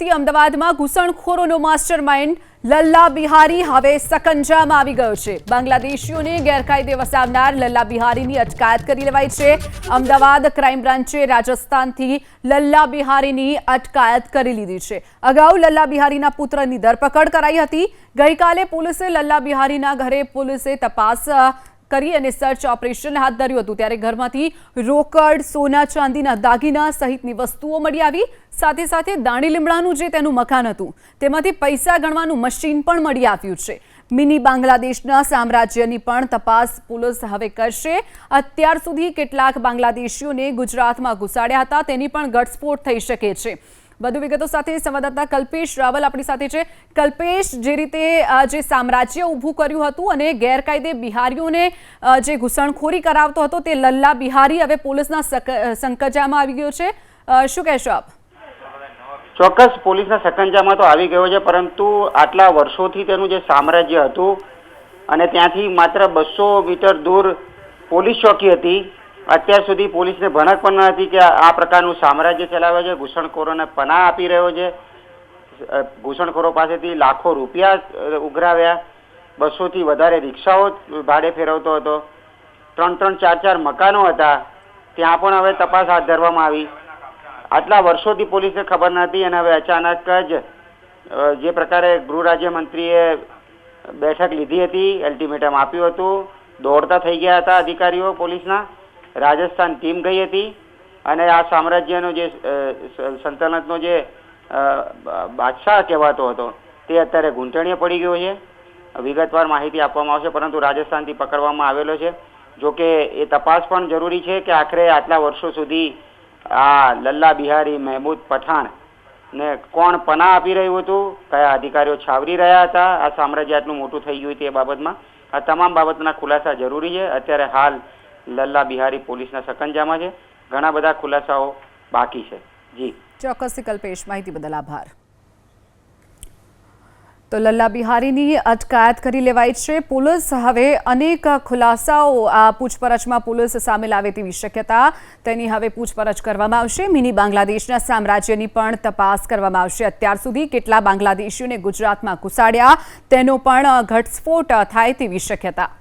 ચોક્કસથી અમદાવાદમાં ઘૂસણખોરોનો માસ્ટરમાઇન્ડ લલ્લા બિહારી હવે સકંજામાં આવી ગયો છે। બાંગ્લાદેશીઓને ગેરકાયદે વસાવનાર લલ્લા બિહારીની અટકાયત કરી લેવાઈ છે। અમદાવાદ ક્રાઇમ બ્રાન્ચે રાજસ્થાનથી લલ્લા બિહારીની અટકાયત કરી લીધી છે। અગાઉ લલ્લા બિહારીના પુત્રની ધરપકડ કરાઈ હતી। ગઈકાલે પોલીસે લલ્લા બિહારીના ઘરે પોલીસે તપાસ કરી અને સર્ચ ઓપરેશન હાથ ધર્યું હતું। ત્યારે ઘરમાંથી રોકડ, સોના ચાંદીના દાગીના સહિતની વસ્તુઓ મળી આવી। સાથે સાથે દાણી લીમડાનું જે તેનું મકાન હતું તેમાંથી પૈસા ગણવાનું મશીન પણ મળી આવ્યું છે। મિની બાંગ્લાદેશના સામ્રાજ્યની પણ તપાસ પોલીસ હવે કરશે। અત્યાર સુધી કેટલાક બાંગ્લાદેશીઓને ગુજરાતમાં ઘુસાડ્યા હતા તેની પણ ઘટસ્ફોટ થઈ શકે છે। વધુ વિગતો સાથે સંવાદદાતા કલ્પેશ રાવલ આપણી સાથે છે। કલ્પેશ, જે રીતે જે સામ્રાજ્ય ઊભું કર્યું હતું અને ગેરકાયદે બિહારીઓને જે ઘૂસણખોરી કરાવતો હતો તે લલ્લા બિહારી હવે પોલીસના સંકજામાં આવી ગયો છે, શું કહેશો આપ? ચોક્કસ પોલીસના સકંજામાં તો આવી ગયો છે, પરંતુ આટલા વર્ષોથી તેનું જે સામ્રાજ્ય હતું અને ત્યાંથી માત્ર 200 મીટર દૂર પોલીસ ચોકી હતી। અત્યાર સુધી પોલીસને ભનક પણ ન હતી કે આ પ્રકારનું સામ્રાજ્ય ચલાવે છે, ઘૂસણખોરોને પનાહ આપી રહ્યો છે। ઘૂસણખોરો પાસેથી લાખો રૂપિયા ઉઘરાવ્યા, 200થી વધારે રિક્ષાઓ ભાડે ફેરવતો હતો, 3-3, 4-4 મકાનો હતા, ત્યાં પણ હવે તપાસ હાથ ધરવામાં આવી। આટલા વર્ષોથી પોલીસને ખબર નથી અને હવે અચાનક જ જે પ્રકારે ગૃહ રાજ્યમંત્રીએ બેઠક લીધી હતી, અલ્ટિમેટમ આપ્યું હતું, દોડતા થઈ ગયા હતા અધિકારીઓ પોલીસના। રાજસ્થાન ટીમ ગઈ હતી અને આ સામ્રાજ્યનો જે સલ્તનતનો જે બાદશાહ કહેવાતો હતો તે અત્યારે ઘૂંટણીએ પડી ગયો છે। વિગતવાર માહિતી આપવામાં આવશે, પરંતુ રાજસ્થાનથી પકડવામાં આવેલો છે। જોકે એ તપાસ પણ જરૂરી છે કે આખરે આટલા વર્ષો સુધી આ લલ્લા બિહારી મહેમૂદ પઠાણ ને કોણ પનાહ આપી રહ્યું હતું, કયા અધિકારીઓ છાવરી રહ્યા હતા, આ સામ્રાજ્ય આટલું મોટું થઈ ગયું તે બાબતમાં આ તમામ બાબતના ખુલાસા જરૂરી છે। અત્યારે હાલ લલ્લા બિહારી પોલીસના સકંજામાં છે, ઘણા બધા ખુલાસાઓ બાકી છે। જી ચોક્કસથી કલ્પેશ, માહિતી બદલ આભાર। તો લલ્લા બિહારીની અટકાયત કરી લેવાઈ છે। પોલીસ હવે અનેક ખુલાસાઓ આ પૂછપરછમાં પોલીસ સામે લાવે તેવી શક્યતા, તેની હવે પૂછપરછ કરવામાં આવશે। મિની બાંગ્લાદેશના સામ્રાજ્યની પણ તપાસ કરવામાં આવશે। અત્યાર સુધી કેટલા બાંગ્લાદેશીઓને ગુજરાતમાં ઘુસાડ્યા તેનો પણ ઘટસ્ફોટ થાય તેવી શક્યતા।